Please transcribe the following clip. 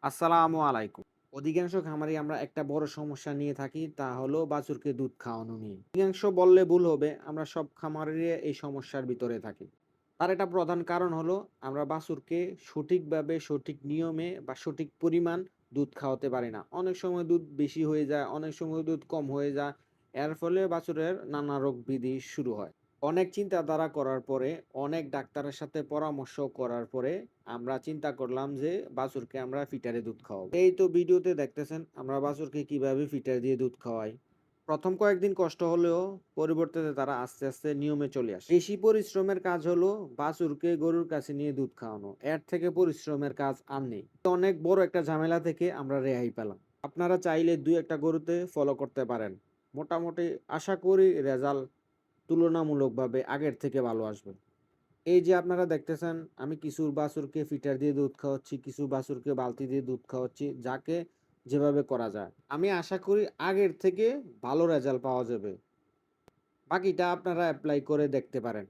আসসালামু আলাইকুম। অধিকাংশ খামারি আমরা একটা বড় সমস্যা নিয়ে থাকি, তা হলো বাছুরকে দুধ খাওয়ানো নিয়ে। অধিকাংশ বললে ভুল হবে, আমরা সব খামারে এই সমস্যার ভিতরে থাকি। তার একটা প্রধান কারণ হলো আমরা বাছুরকে সঠিকভাবে, সঠিক নিয়মে বা সঠিক পরিমাণ দুধ খাওয়াতে পারি না। অনেক সময় দুধ বেশি হয়ে যায়, অনেক সময় দুধ কম হয়ে যায়। এর ফলে বাছুরের নানা রোগ ব্যাধি শুরু হয়। অনেক চিন্তাধারা করার পরে, অনেক ডাক্তারের সাথে পরামর্শ করার পরে আমরা চিন্তা করলাম যে বাছুরকে আমরা ফিটারে দুধ খাওয়াবো। এই তো ভিডিওতে দেখতেছেন আমরা বাছুরকে কিভাবে ফিটার দিয়ে দুধ খাওয়াই। প্রথম কয়েকদিন কষ্ট হলেও পরিবর্তে তারা আস্তে আস্তে নিয়মে চলে আসে। বেশি পরিশ্রমের কাজ হলো বাছুরকে গরুর কাছে নিয়ে দুধ খাওয়ানো। এর থেকে পরিশ্রমের কাজ আর নেই। অনেক বড় একটা ঝামেলা থেকে আমরা রেহাই পেলাম। আপনারা চাইলে ২-১ টা গরুতে ফলো করতে পারেন। মোটামুটি আশা করি রেজাল্ট তুলনামূলকভাবে আগের থেকে ভালো আসবে। এই যে আপনারা দেখতেছেন আমি কিছু বাছুরকে ফিটার দিয়ে দুধ খাওয়াচ্ছি, কিছু বাছুরকে বালতি দিয়ে দুধ খাওয়াচ্ছি, যাকে যেভাবে করা যায়। আমি আশা করি আগের থেকে ভালো রেজাল্ট পাওয়া যাবে। বাকিটা আপনারা এপ্লাই করে দেখতে পারেন।